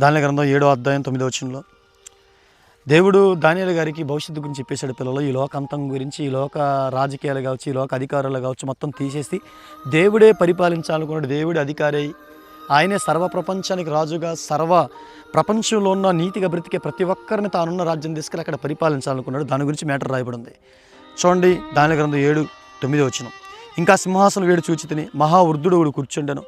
దానియేలు గ్రంథం 7వ అధ్యాయం 9వ వచనంలో దేవుడు దానియేలు గారికి భవిష్యత్తు గురించి చెప్పేశాడు. పిల్లలు, ఈ లోకంతం గురించి, ఈ లోక రాజకీయాలు కావచ్చు, ఈ లోక అధికారులు కావచ్చు, మొత్తం తీసేసి దేవుడే పరిపాలించాలనుకున్నాడు. దేవుడే అధికారి, ఆయనే సర్వ ప్రపంచానికి రాజుగా, సర్వ ప్రపంచంలో ఉన్న నీతిగా బ్రతికే ప్రతి ఒక్కరిని తానున్న రాజ్యం తీసుకెళ్ళి అక్కడ పరిపాలించాలనుకున్నాడు. దాని గురించి మ్యాటర్ రాయబడి ఉంది. చూడండి, దానియేలు గ్రంథం 7:9 వచనం. ఇంకా సింహాసనం వేడి చూచితిని, మహావృద్ధుడు ఒకడు కూర్చుండెను.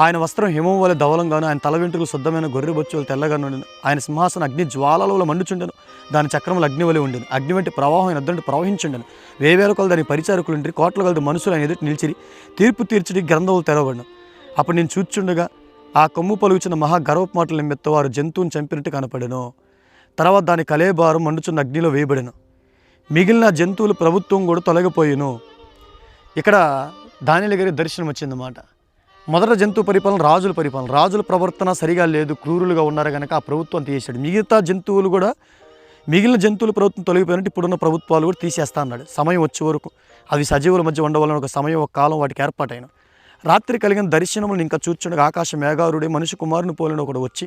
ఆయన వస్త్రం హిమం వలె ధవలంగాను, ఆయన తల వెంట్రుకలు శుద్ధమైన గొర్రె బొచ్చులు తెల్లగాను ఉండెను. ఆయన సింహాసనం అగ్ని జ్వాలల మండుచుండెను. దాని చక్రములు అగ్ని వలె ఉండెను. అగ్ని వంటి ప్రవాహం ఆయన ఎదుట ప్రవహించుండెను. వేవేల కొలది దాని పరిచారకులు ఉండి, కోట్ల కొలది మనుషులు ఆయన ఎదుటి నిలిచిరి. తీర్పు తీర్చుడి గ్రంథములు తెరవబడిన. అప్పుడు నేను చూచుండగా ఆ కొమ్ము పలుకుచున్న మహా గర్వపు మాటలు నిమిత్తం వారు జంతువుని చంపినట్టు కనపడెను. తర్వాత దాని కలేబారం మండుచున్న అగ్నిలో వేయబడెను. మిగిలిన జంతువుల ప్రభుత్వం కూడా తొలగిపోయిను. ఇక్కడ దానియేలు గారి దర్శనం వచ్చిందన్నమాట. మొదట జంతు పరిపాలన, రాజుల పరిపాలన. రాజుల ప్రవర్తన సరిగా లేదు, క్రూరులుగా ఉన్నారు కనుక ఆ ప్రభుత్వం తీసేశాడు. మిగతా జంతువులు కూడా, మిగిలిన జంతువుల ప్రభుత్వం తొలగిపోయినట్టు ఇప్పుడున్న ప్రభుత్వాలు కూడా తీసేస్తా అన్నాడు. సమయం వచ్చే వరకు అవి సజీవుల మధ్య ఉండవాలని ఒక సమయం, ఒక కాలం వాటికి ఏర్పాటైన. రాత్రి కలిగిన దర్శనములను ఇంకా చూచుండగా ఆకాశ మేఘారుడే మనిషి కుమారుని పోలిన ఒకడు వచ్చి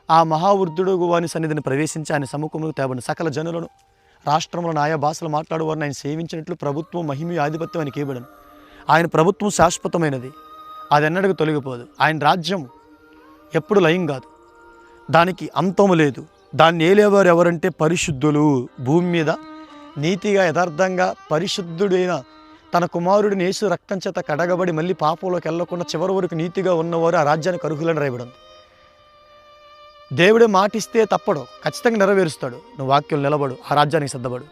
ఆ మహావృద్ధుడు వాని సన్నిధిని ప్రవేశించి ఆయన సముఖమును తేబడిన. సకల జనులను, రాష్ట్రములను, ఆయా భాషలు మాట్లాడేవారిని ఆయన సేవించినట్లు ప్రభుత్వం, మహిమ, ఆధిపత్యం ఆయనకి ఇవ్వబడను. ఆయన ప్రభుత్వం శాశ్వతమైనది, అది ఎన్నడూ తొలగిపోదు. ఆయన రాజ్యం ఎప్పుడు లయం కాదు, దానికి అంతము లేదు. దాన్ని ఏలేవారు ఎవరంటే పరిశుద్ధులు. భూమి మీద నీతిగా, యథార్థంగా పరిశుద్ధుడైన తన కుమారుడిని యేసు రక్తం చేత కడగబడి మళ్ళీ పాపంలోకి వెళ్ళకుండా చివరి వరకు నీతిగా ఉన్నవారు ఆ రాజ్యానికి అర్హులని రాయబడింది. దేవుడే మాటిస్తే తప్పడు, ఖచ్చితంగా నెరవేరుస్తాడు. నువ్వు వాక్యం నిలబడు, ఆ రాజ్యానికి సిద్ధపడు.